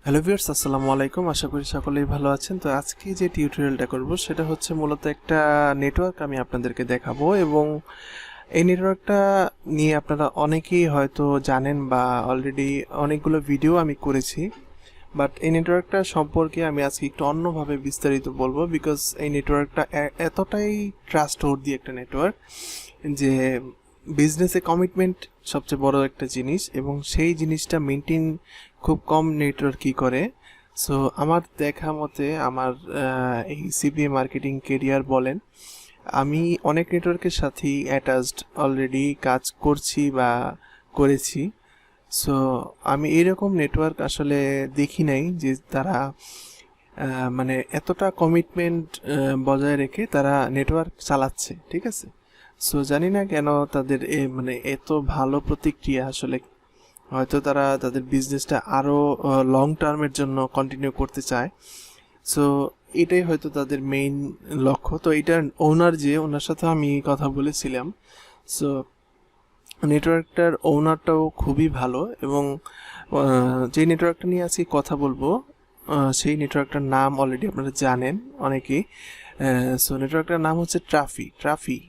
Hello viewers, আসসালামু আলাইকুম। আশা করি সকলেই ভালো আছেন। তো আজকে যে টিউটোরিয়ালটা করব সেটা হচ্ছে মূলত একটা নেটওয়ার্ক আমি আপনাদেরকে দেখাবো, এবং এই নেটওয়ার্কটা নিয়ে আপনারা অনেকেই হয়তো জানেন বা অলরেডি অনেকগুলো ভিডিও আমি করেছি। বাট এই নেটওয়ার্কটা সম্পর্কে আমি আজকে একটু অন্যভাবে বিস্তারিত বলবো, বিকজ এই নেটওয়ার্কটা এতটাই ট্রাস্টওয়ার্দি একটা নেটওয়ার্ক যে বিজনেসে কমিটমেন্ট সবচেয়ে বড় একটা জিনিস, এবং সেই জিনিসটা মেনটেন খুব কম নেটওয়ার্কই করে। সো আমার দেখা মতে আমার এই সিপিএ মার্কেটিং কেরিয়ার বলেন, আমি অনেক নেটওয়ার্কের সাথেই অ্যাটাচড অলরেডি কাজ করছি বা করেছি। সো আমি এরকম নেটওয়ার্ক আসলে দেখি নাই যে তারা মানে এতটা কমিটমেন্ট বজায় রেখে তারা নেটওয়ার্ক চালাচ্ছে, ঠিক আছে। সো জানি না কেন তাদের মানে এত ভালো প্রতিক্রিয়া, আসলে হয়তো তারা তাদের বিজনেসটা আরও লং টার্মের জন্য কন্টিনিউ করতে চায়। সো এটাই হয়তো তাদের মেইন লক্ষ্য। তো এটার ওনার সাথে আমি কথা বলেছিলাম। সো নেটওয়ার্কটার ওনারটাও খুবই ভালো, এবং যে নেটওয়ার্কটা নিয়ে আজকে কথা বলবো সেই নেটওয়ার্কটার নাম অলরেডি আপনারা জানেন অনেকেই। সো নেটওয়ার্কটার নাম হচ্ছে ট্রাফি।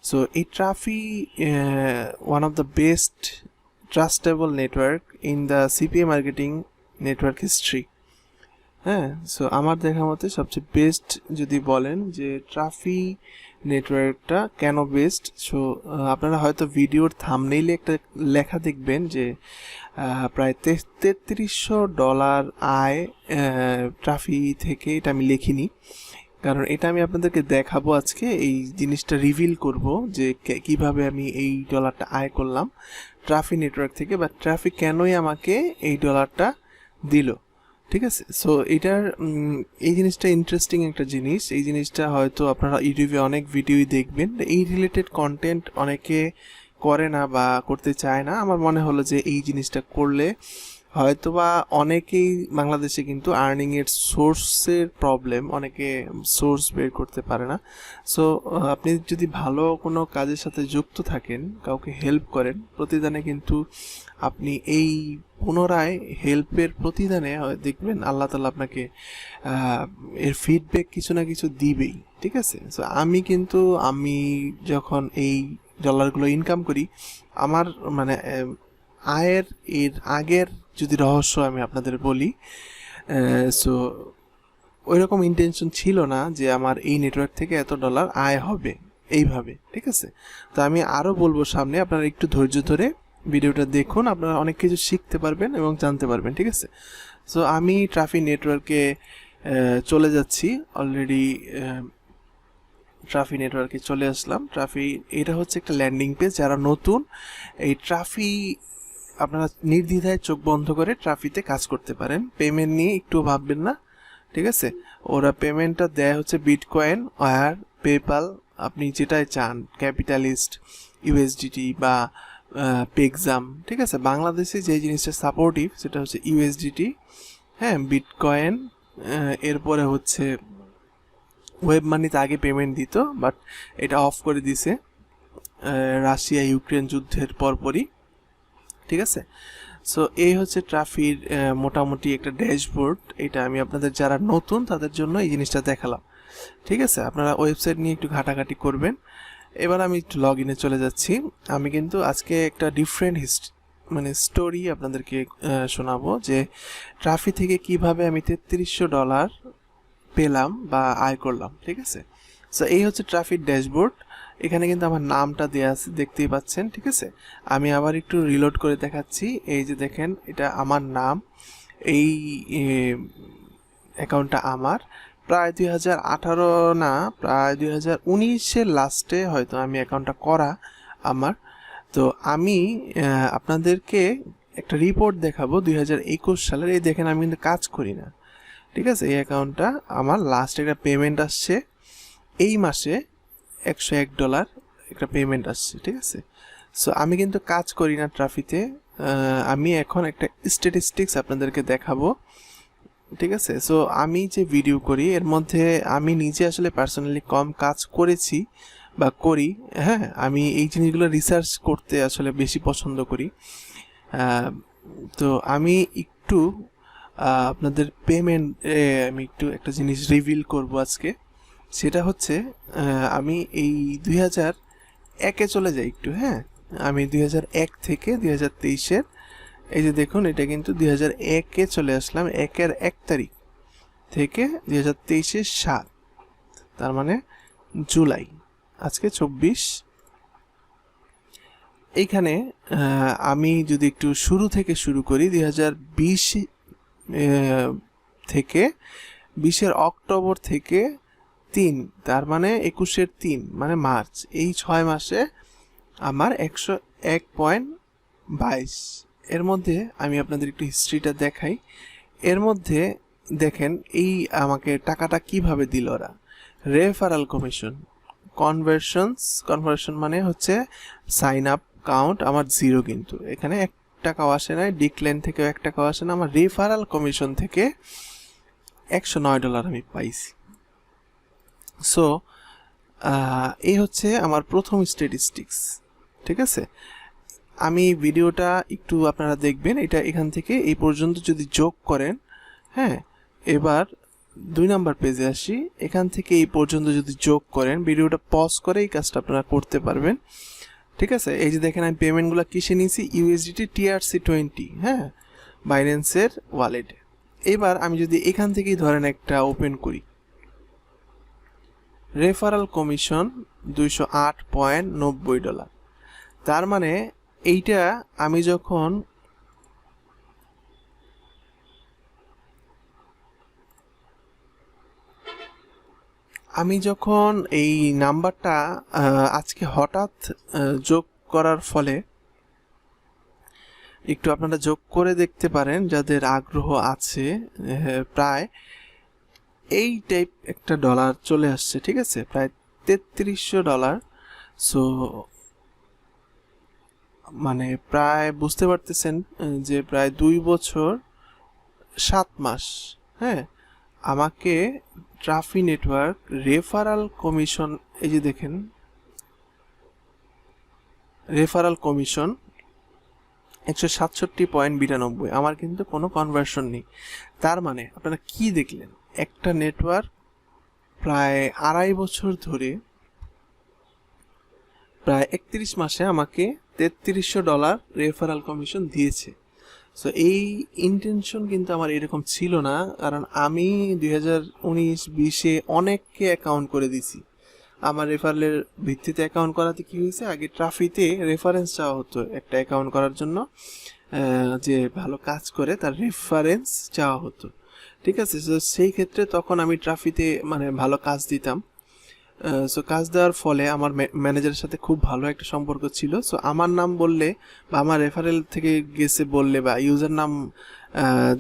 সো এই Traffee one of the best trustable network in the CPA marketing network history. হ্যাঁ, সো আমার দেখা মতে সবচেয়ে বেস্ট যদি বলেন যে ট্রাফি নেটওয়ার্কটা কেন বেস্ট। সো আপনারা হয়তো ভিডিওর থাম্বনেইলে একটা লেখা দেখবেন যে প্রায় $3300 আয় ট্রাফি থেকে। এটা আমি লিখিনি, কারণ এটা আমি আপনাদেরকে দেখাবো আজকে। এই জিনিসটা রিভিল করব যে কিভাবে আমি এই ডলারটা আয় করলাম ট্রাফি নেটওয়ার্ক থেকে, বা ট্রাফি কেনই আমাকে এই ডলারটা দিল, ঠিক আছে। সো এটার এই জিনিসটা ইন্টারেস্টিং একটা জিনিস। এই জিনিসটা হয়তো আপনারা ইউটিউবে অনেক ভিডিওই দেখবেন, এই রিলেটেড কন্টেন্ট অনেকে করে না বা করতে চায় না। আমার মনে হলো যে এই জিনিসটা করলে হয়তো বা অনেকেই বাংলাদেশে কিন্তু আর্নিংয়ের সোর্সের প্রবলেম, অনেকে সোর্স বের করতে পারে না। সো আপনি যদি ভালো কোনো কাজের সাথে যুক্ত থাকেন, কাউকে হেল্প করেন, প্রতিদানে কিন্তু আপনি এই পুনরায় হেল্পের প্রতিদানে দেখবেন আল্লাহ তাআলা আপনাকে এর ফিডব্যাক কিছু না কিছু দিবেই, ঠিক আছে। সো আমি যখন এই ডলারগুলো ইনকাম করি, আমার মানে আয়ের এর আগের যদি রহস্য আমি আপনাদের বলি, সো ওই রকম ইন্টেনশন ছিল না যে আমার এই নেটওয়ার্ক থেকে এত ডলার আয় হবে এইভাবে, ঠিক আছে। তো আমি আরও বলবো সামনে, আপনারা একটু ধৈর্য ধরে ভিডিওটা দেখুন, আপনারা অনেক কিছু শিখতে পারবেন এবং জানতে পারবেন, ঠিক আছে। সো আমি ট্রাফি নেটওয়ার্কে চলে যাচ্ছি অলরেডি। ট্রাফি নেটওয়ার্কে চলে আসলাম। ট্রাফি এটা হচ্ছে একটা ল্যান্ডিং পেজ। যারা নতুন, এই ট্রাফি আপনারা নির্দ্বিধায় চোখ বন্ধ করে ট্রাফিতে কাজ করতে পারেন। পেমেন্ট নিয়ে একটু ভাববেন না, ঠিক আছে। ওরা পেমেন্টটা দেয় হচ্ছে বিটকয়েন আর পেপাল, আপনি যেটাই চান, ক্যাপিটালিস্ট, ইউএসডিটি বা পেক্সাম, ঠিক আছে। বাংলাদেশে যে জিনিসটা সাপোর্টিভ সেটা হচ্ছে ইউএসডিটি, হ্যাঁ, বিটকয়েন, এরপরে হচ্ছে ওয়েবমানিতে আগে পেমেন্ট দিত, বাট এটা অফ করে দিছে রাশিয়া ইউক্রেন যুদ্ধের পরপরই, ঠিক আছে। সো এই হচ্ছে ট্রাফির মোটামুটি একটা ড্যাশবোর্ড। এটা আমি আপনাদের যারা নতুন তাদের জন্য এই জিনিসটা দেখালাম, ঠিক আছে। আপনারা ওয়েবসাইট নিয়ে একটু ঘাটাঘাটি করবেন। এবার আমি একটু লগ ইনে চলে যাচ্ছি। আমি কিন্তু আজকে একটা ডিফারেন্ট স্টোরি আপনাদেরকে শোনাবো যে ট্রাফি থেকে কিভাবে আমি $3300 পেলাম বা আয় করলাম, ঠিক আছে। সো এই হচ্ছে ট্রাফির ড্যাশবোর্ড। এখানে কিন্তু আমার নামটা দেওয়া আছে, দেখতেই পাচ্ছেন, ঠিক আছে। আমি আবার একটু রিলোড করে দেখাচ্ছি। এই যে দেখেন, এটা আমার নাম, এই অ্যাকাউন্টটা আমার প্রায় 2018 না, প্রায় 2019-এর লাস্টে হয়তো আমি অ্যাকাউন্টটা করা আমার। তো আমি আপনাদেরকে একটা রিপোর্ট দেখাবো 2021 সালের। এই দেখেন, আমি কিন্তু কাজ করি না, ঠিক আছে। এই অ্যাকাউন্টটা আমার লাস্ট একটা পেমেন্ট আসছে এই মাসে, $101 একটা পেমেন্ট আসছে, ঠিক আছে। সো আমি কিন্তু কাজ করি না ট্রাফিতে। আমি এখন একটা স্ট্যাটিস্টিক্স আপনাদেরকে দেখাবো, ঠিক আছে। সো আমি যে ভিডিও করি এর মধ্যে আমি নিজে আসলে পার্সোনালি কম কাজ করেছি বা করি, হ্যাঁ। আমি এই জিনিসগুলো রিসার্চ করতে আসলে বেশি পছন্দ করি। তো আমি একটু আপনাদের পেমেন্ট আমি একটু একটা জিনিস রিভিল করব আজকে। সেটা হচ্ছে আমি এই 2001-এ চলে যাই একটু। হ্যাঁ, আমি 2001 থেকে 2023-এর এই যে দেখুন, এটা কিন্তু 2001-এ চলে আসলাম। 1-এর 1 তারিখ থেকে 2023-এর 7, তার মানে জুলাই, আজকে 24। এইখানে আমি যদি একটু শুরু থেকে শুরু করি, 2020 থেকে 20-এর অক্টোবর থেকে 3, তার মানে 21-এর 3 মানে মার্চ, এই 6 মাসে আমার 101.22। এর মধ্যে আমি আপনাদের একটু হিস্ট্রিটা দেখাই। এর মধ্যে দেখেন এই আমাকে টাকাটা কিভাবে দিল ওরা। রেফারাল কমিশন, কনভার্সন মানে হচ্ছে সাইন আপ কাউন্ট আমার 0, কিন্তু এখানে 1 টাকাও আসে না, ডিক্লাইন থেকেও 1 টাকাও আসে না। আমার রেফারাল কমিশন থেকে $109 আমি পাইছি। সো এই হচ্ছে আমার প্রথম স্ট্যাটিস্টিক্স। ঠিক আছে, আমি ভিডিওটা একটু আপনারা দেখবেন, এটা এখান থেকে এই পর্যন্ত যদি যোগ করেন। হ্যাঁ, এবার 2 নাম্বার পেজে আসি। এখান থেকে এই পর্যন্ত যদি যোগ করেন, ভিডিওটা পজ করে এই কাজটা আপনারা করতে পারবেন। ঠিক আছে, এই যে দেখেন আমি পেমেন্টগুলো কিসে নিয়েছি, USDT TRC20, হ্যাঁ, বাইন্যান্সের ওয়ালেটে। এবার আমি যদি এখান থেকেই ধরেন একটা ওপেন করি, রেফারাল কমিশন $208.90, তার মানে এইটা আমি যখন এই নাম্বারটা আজকে হঠাৎ যোগ করার ফলে, একটু আপনারা যোগ করে দেখতে পারেন যাদের আগ্রহ আছে, প্রায় এই টাইপ একটা ডলার চলে আসছে। ঠিক আছে, প্রায় $3300। সো মানে প্রায় বুঝতে পারতেছেন যে প্রায় 2 বছর 7 মাস, হ্যাঁ, আমাকে ট্রাফি নেটওয়ার্ক রেফারাল কমিশন, এই যে দেখেন রেফারাল কমিশন 167.92, আমার কিন্তু কোনো কনভার্সন নেই। তার মানে আপনারা কি দেখলেন, একটা নেটওয়ার্ক প্রায় 2.5 বছর ধরে প্রায় 31 মাসে আমাকে $3300 রেফারাল কমিশন দিয়েছে। সো এই ইন্টেনশন কিন্তু আমার এরকম ছিল না, কারণ আমি 2019-20-এ অনেককে অ্যাকাউন্ট করে দিছি। আমার রেফারেলের ভিত্তিতে অ্যাকাউন্ট করাতে কি হয়েছে, আগে ট্রাফিতে রেফারেন্স চাওয়া হতো একটা অ্যাকাউন্ট করার জন্য, যে ভালো কাজ করে তার রেফারেন্স চাওয়া হতো। ঠিক আছে, সো সেই ক্ষেত্রে তখন আমি ট্রাফিতে মানে ভালো কাজ দিতাম। সো কাজ দেওয়ার ফলে আমার ম্যানেজারের সাথে খুব ভালো একটা সম্পর্ক ছিল। সো আমার নাম বললে বা আমার রেফারেল থেকে গেছে বললে, বা ইউজার নাম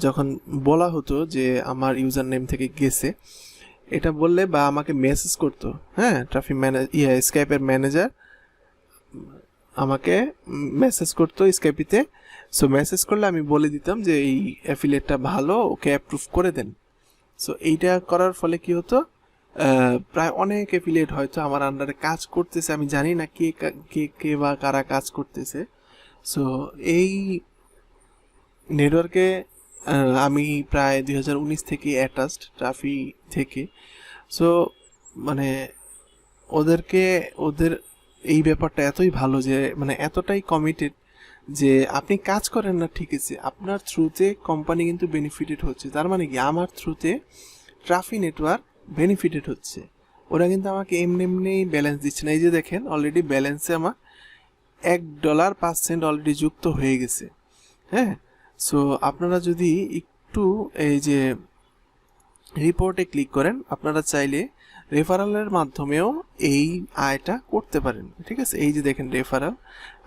যখন বলা হতো যে আমার ইউজার নেম থেকে গেছে, এটা বললে বা আমাকে মেসেজ করতো, হ্যাঁ, ট্রাফি স্কাইপের ম্যানেজার আমাকে মেসেজ করতো স্কাইপিতে। সো মেসেজ করলে আমি বলে দিতাম যে এই অ্যাফিলিয়েটটা ভালো, ওকে অ্যাপ্রুভ করে দেন। সো এইটা করার ফলে কি হতো, প্রায় অনেক অ্যাফিলিয়েট হয়তো আমার আন্ডারে কাজ করতেছে, আমি জানি না কে কে বা কারা কাজ করতেছে। সো এই নেটওয়ার্কে আমি প্রায় 2019 থেকে অ্যাটাচড ট্রাফি থেকে। সো মানে ওদের এই ব্যাপারটা এতই ভালো যে মানে এতটাই কমিটেড যে আপনি কাজ করেন না ঠিক আছে, আপনার থ্রুতে কোম্পানি কিন্তু বেনিফিটেড হচ্ছে। তার মানে কি আমার থ্রুতে ট্রাফি নেটওয়ার্ক বেনিফিটেড হচ্ছে। ওরা কিন্তু আমাকে এমনি ব্যালেন্স দিচ্ছে না। এই যে দেখেন অলরেডি ব্যালেন্সে আমার $1.05 অলরেডি যুক্ত হয়ে গেছে। হ্যাঁ, সো আপনারা যদি একটু এই যে রিপোর্টে ক্লিক করেন, আপনারা চাইলে রেফারেলের মাধ্যমেও এই আয়টা করতে পারেন। ঠিক আছে, এই যে দেখেন রেফারেল,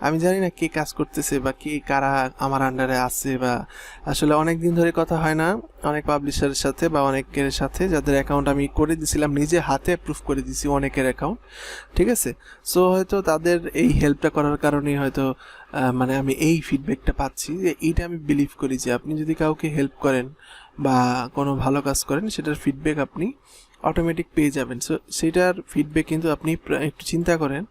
আমি জানি না কে কাজ করতেছে বা কে কারা আমার আন্ডারে আছে, বা আসলে অনেক দিন ধরে কথা হয় না অনেক পাবলিশারের সাথে বা অনেকের সাথে যাদের অ্যাকাউন্ট আমি করে দিয়েছিলাম, নিজে হাতে অ্যাপ্রুভ করে দিয়েছি অনেকের অ্যাকাউন্ট। ঠিক আছে, সো হয়তো তাদের এই হেল্পটা করার কারণেই হয়তো মানে আমি এই ফিডব্যাকটা পাচ্ছি। যে এইটা আমি বিলিভ করি যে আপনি যদি কাউকে হেল্প করেন বা কোনো ভালো কাজ করেন, সেটার ফিডব্যাক আপনি অটোমেটিক পেয়ে যাবেন। সো সেটার ফিডব্যাক কিন্তু আপনি একটু চিন্তা করেন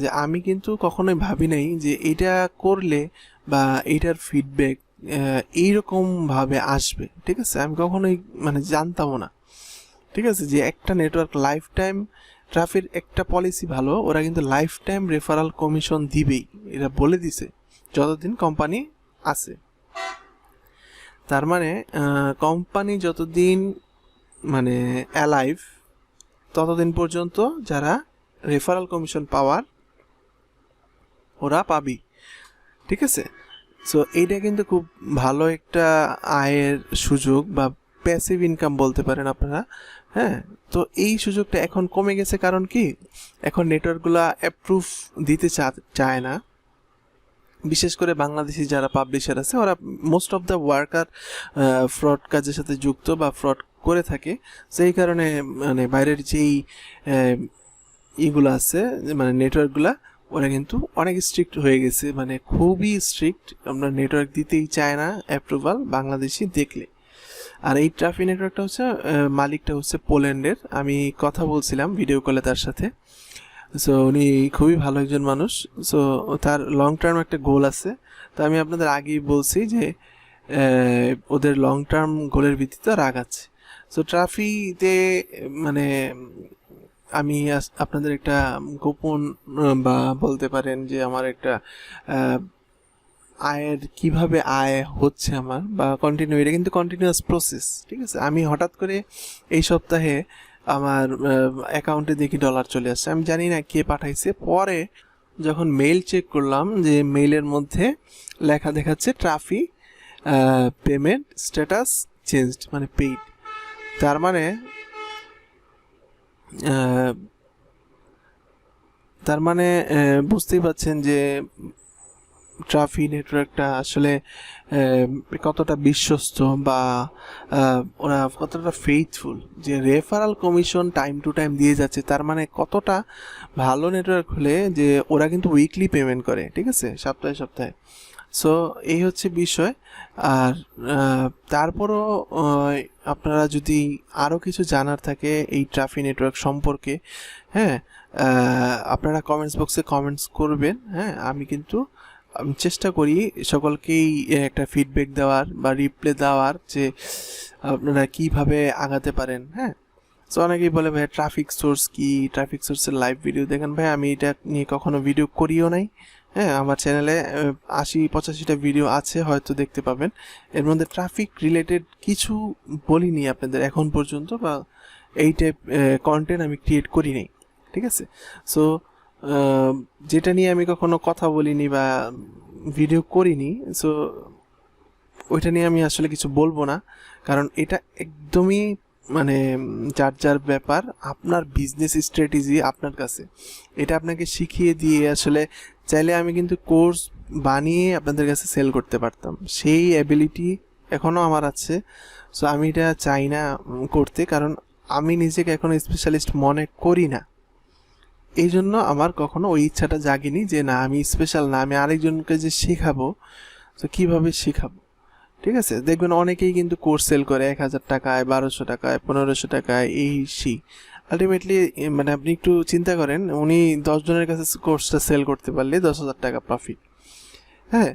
যে আমি কিন্তু কখনোই ভাবি নাই যে এটা করলে বা এইটার ফিডব্যাক এইরকম ভাবে আসবে, ঠিক আছে? আমি কখনোই মানে জানতামও না, ঠিক আছে, যে একটা নেটওয়ার্ক লাইফ টাইম ট্রাফির একটা পলিসি ভালো, ওরা কিন্তু লাইফ টাইম রেফারাল কমিশন দিবেই, এরা বলে দিছে যতদিন কোম্পানি আছে। তার মানে কোম্পানি যতদিন মানে অ্যালাইভ ততদিন পর্যন্ত যারা রেফারাল কমিশন পাওয়ার ওরা পাবি, ঠিক আছে? সো এইটা কিন্তু খুব ভালো একটা আয়ের সুযোগ বা প্যাসিভ ইনকাম বলতে পারেন আপনারা। হ্যাঁ, তো এই সুযোগটা এখন কমে গেছে, কারণ কি এখন নেটওয়ার্কগুলো অ্যাপ্রুভ দিতে চায় না। বিশেষ করে বাংলাদেশি যারা পাবলিশার আছে ওরা most of the worker fraud কাজের সাথে যুক্ত বা ফ্রড করে থাকে। সেই কারণে মানে বাইরের যেই ইগুলো আছে মানে নেটওয়ার্কগুলা ওরা কিন্তু অনেক স্ট্রিক্ট হয়ে গেছে, মানে খুবই স্ট্রিক্ট। আমরা নেটওয়ার্ক দিতেই চায় না অ্যাপ্রুভাল বাংলাদেশি দেখলে। আর এই ট্রাফি নেটওয়ার্কটা হচ্ছে মালিকটা হচ্ছে পোল্যান্ডের। আমি কথা বলছিলাম ভিডিও কলে তার সাথে। সো উনি খুবই ভালো একজন মানুষ। সো তার লং টার্ম একটা গোল আছে। তো আমি আপনাদের আগেই বলছি যে ওদের লং টার্ম গোলের ভিত্তিতে আগাচ্ছে। সো ট্রাফিতে মানে আমি আপনাদের একটা গোপন বা বলতে পারেন যে আমার একটা আয়ের কিভাবে আয় হচ্ছে আমার বা কন্টিনিউ, এটা কিন্তু কন্টিনিউয়াস প্রসেস, ঠিক আছে? আমি হঠাৎ করে এই সপ্তাহে আমার অ্যাকাউন্টে দেখি ডলার চলে আসছে, আমি জানি না কে পাঠাইছে। পরে যখন মেইল চেক করলাম যে মেইলের মধ্যে লেখা দেখাচ্ছে ট্রাফি পেমেন্ট স্ট্যাটাস চেঞ্জড, মানে পেইড। তার মানে বুঝতেই পাচ্ছেন যে ট্রাফি নেটওয়ার্কটা আসলে কতটা বিশ্বস্ত বা ওরা কতটা ফেইথফুল, যে referral commission time to time দিয়ে যাচ্ছে। তার মানে কতটা ভালো নেটওয়ার্ক হলে যে ওরা কিন্তু উইকলি পেমেন্ট করে, ঠিক আছে, সপ্তাহে সপ্তাহে। সো এই হচ্ছে বিষয়। আর তারপরও আপনারা যদি আরও কিছু জানার থাকে এই ট্রাফি নেটওয়ার্ক সম্পর্কে, হ্যাঁ, আপনারা কমেন্টস বক্সে কমেন্টস করবেন। হ্যাঁ, আমি চেষ্টা করি সকলকেই একটা ফিডব্যাক দেওয়ার বা রিপ্লাই দেওয়ার, যে আপনারা কিভাবে আগাতে পারেন। হ্যাঁ, সো অনেকেই বলে ভাই ট্রাফিক সোর্স কি, ট্রাফিক সোর্সের লাইভ ভিডিও দেখেন। ভাই আমি এটা নিয়ে কখনো ভিডিও করিও নাই। হ্যাঁ, আমার চ্যানেলে 80-85টা ভিডিও আছে, হয়তো দেখতে পাবেন। এর মধ্যে ট্রাফিক রিলেটেড কিছু বলিনি আপনাদের এখন পর্যন্ত, বা এই টাইপ কন্টেন্ট আমি ক্রিয়েট করি নাই, ঠিক আছে? সো যেটা নিয়ে আমি কখনো কথা বলিনি বা ভিডিও করিনি, সো ওইটা নিয়ে আমি আসলে কিছু বলবো না, কারণ এটা একদমই মানে যার যার ব্যাপার। আপনার বিজনেস স্ট্র্যাটেজি আপনার কাছে, এটা আপনাকে শিখিয়ে দিয়ে আসলে চাইলে আমি কিন্তু কোর্স বানিয়ে আপনাদের কাছে সেল করতে পারতাম, সেই অ্যাবিলিটি এখনও আমার আছে। সো আমি এটা চাই না করতে, কারণ আমি নিজেকে এখন স্পেশালিস্ট মনে করি না। এই জন্য আমার কখনো ওই ইচ্ছাটা জাগেনি যে না আমি স্পেশাল না, আমি আরেকজনকে যে শেখাবো, তো কীভাবে শেখাবো, ঠিক আছে? দেখবেন অনেকেই কিন্তু কোর্স সেল করে 1000 টাকায়, 1200 টাকায়, 1500 টাকায়, এই সেই। আলটিমেটলি মানে আপনি একটু চিন্তা করেন, উনি 10 জনের কাছে কোর্সটা সেল করতে পারলে 10,000 টাকা প্রফিট। হ্যাঁ,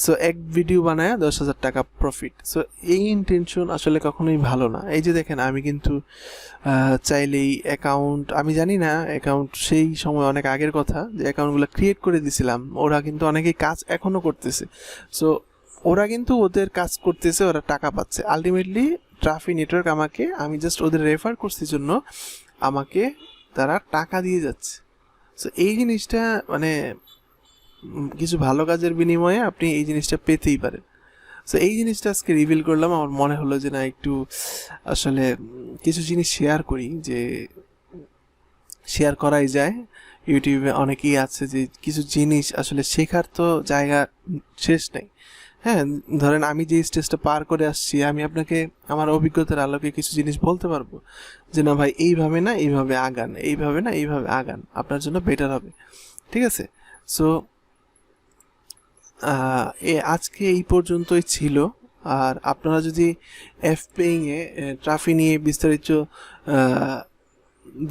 সো এক ভিডিও বানায় 10,000 টাকা প্রফিট। সো এই ইন্টেনশন আসলে কখনোই ভালো না। এই যে দেখেন আমি কিন্তু চাইলেই অ্যাকাউন্ট, আমি জানি না অ্যাকাউন্ট, সেই সময় অনেক আগের কথা, যে অ্যাকাউন্টগুলো ক্রিয়েট করে দিছিলাম, ওরা কিন্তু অনেকেই কাজ এখনও করতেছে। সো ওরা কিন্তু ওদের কাজ করতেছে, ওরা টাকা পাচ্ছে। আলটিমেটলি ট্রাফি নেটওয়ার্ক আমাকে, আমি জাস্ট ওদের রেফার করছি জন্য আমাকে তারা টাকা দিয়ে যাচ্ছে। সো এই জিনিসটা মানে কিছু ভালো কাজের বিনিময়ে আপনি এই জিনিসটা পেতেই পারেন। সো এই জিনিসটা আজকে রিভিল করলাম, আমার মনে হলো যে না একটু আসলে কিছু জিনিস শেয়ার করি, যে শেয়ার করাই যায়। ইউটিউবে অনেকেই আছে যে কিছু জিনিস আসলে শেখার তো জায়গা শেষ নেই। হ্যাঁ, ধরেন আমি যে স্টেজটা পার করে আসছি, আমি আপনাকে আমার অভিজ্ঞতার আলোকে কিছু জিনিস বলতে পারবো যে না ভাই এইভাবে না এইভাবে আগান, এইভাবে না এইভাবে আগান, আপনার জন্য বেটার হবে, ঠিক আছে? সো আজকে এই পর্যন্তই ছিল। আর আপনারা যদি এফপেইংয়ে ট্রাফি নিয়ে বিস্তারিত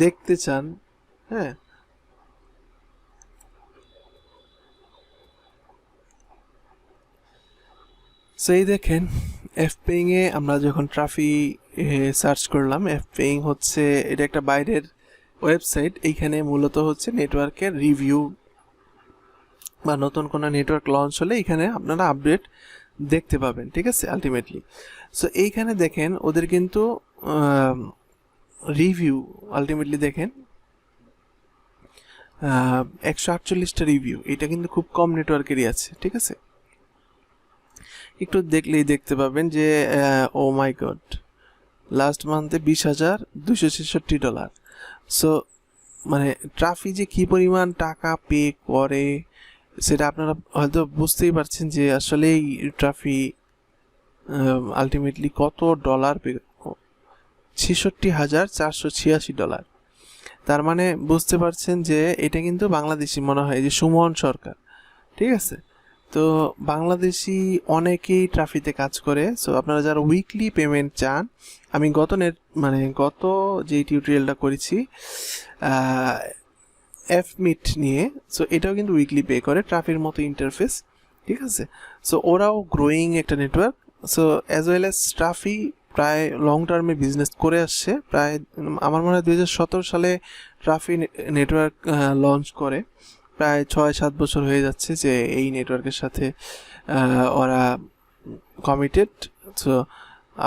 দেখতে চান, হ্যাঁ, সো এই দেখেন এফপেইংয়ে আমরা যখন ট্রাফি সার্চ করলাম, এফপেইং হচ্ছে এটা একটা বাইরের ওয়েবসাইট। এইখানে মূলত হচ্ছে নেটওয়ার্কের রিভিউ বা নতুন কোনো নেটওয়ার্ক লঞ্চ হলে এখানে আপনারা আপডেট দেখতে পাবেন, ঠিক আছে আলটিমেটলি। সো এইখানে দেখেন ওদের কিন্তু রিভিউ আলটিমেটলি দেখেন 148টা রিভিউ, এটা কিন্তু খুব কম নেটওয়ার্কেরই আছে, ঠিক আছে। একটু দেখলেই দেখতে পাবেন যে ও মাই গড, লাস্ট মান্থে $20,266। সো মানে ট্রাফি যে কী পরিমাণ টাকা পে করে সেটা আপনারা হয়তো বুঝতেই পারছেন যে আসলে এই ট্রাফি আলটিমেটলি কত ডলার পে, $66,486। তার মানে বুঝতে পারছেন যে এটা কিন্তু বাংলাদেশি মনে হয়, যে সুমন সরকার, ঠিক আছে। তো বাংলাদেশি অনেকেই ট্রাফিতে কাজ করে। সো আপনারা যারা উইকলি পেমেন্ট চান, আমি গত যে টিউটোরিয়ালটা করেছি এফমিট নিয়ে, সো এটাও কিন্তু উইকলি পে করে, ট্রাফির মতো ইন্টারফেস, ঠিক আছে। সো ওরাও গ্রোয়িং একটা network. So as well as Traffee প্রায় লং টার্মে বিজনেস করে আসছে। প্রায় আমার মনে হয় 2017 সালে ট্রাফি নেটওয়ার্ক লঞ্চ করে, প্রায় 6-7 বছর হয়ে যাচ্ছে যে এই নেটওয়ার্কের সাথে ওরা কমিটেড। সো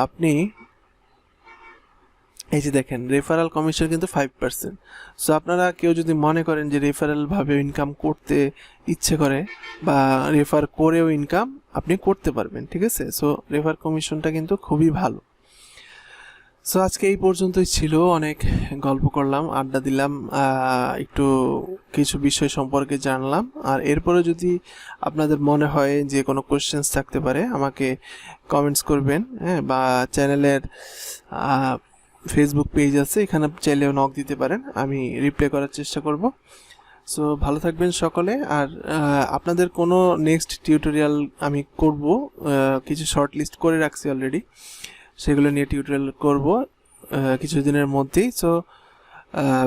আপনি এই যে দেখেন রেফারেল কমিশন কিন্তু 5%। সো আপনারা কেউ যদি মনে করেন যে রেফারেলভাবে ইনকাম করতে ইচ্ছে করে বা রেফার করেও ইনকাম আপনি করতে পারবেন, ঠিক আছে। সো রেফার কমিশনটা কিন্তু খুবই ভালো। সো আজকে এই পর্যন্তই ছিল, অনেক গল্প করলাম, আড্ডা দিলাম, একটু কিছু বিষয় সম্পর্কে জানলাম। আর এরপরে যদি আপনাদের মনে হয় যে কোনো কোয়েশ্চেন্স থাকতে পারে আমাকে কমেন্টস করবেন, হ্যাঁ, বা চ্যানেলের ফেসবুক পেজ আছে, এখানে চাইলেও নক দিতে পারেন, আমি রিপ্লাই করার চেষ্টা করব। সো ভালো থাকবেন সকলে। আর আপনাদের কোনো নেক্সট টিউটোরিয়াল আমি করব, কিছু শর্ট লিস্ট করে রাখছি অলরেডি, সেগুলো নিয়ে টিউটোরিয়াল করব কিছুদিনের মধ্যেই। সো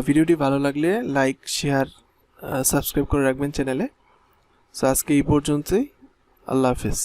ভিডিওটি ভালো লাগলে লাইক, শেয়ার, সাবস্ক্রাইব করে রাখবেন চ্যানেলে। সো আজকে এই পর্যন্তই, আল্লাহ হাফেজ।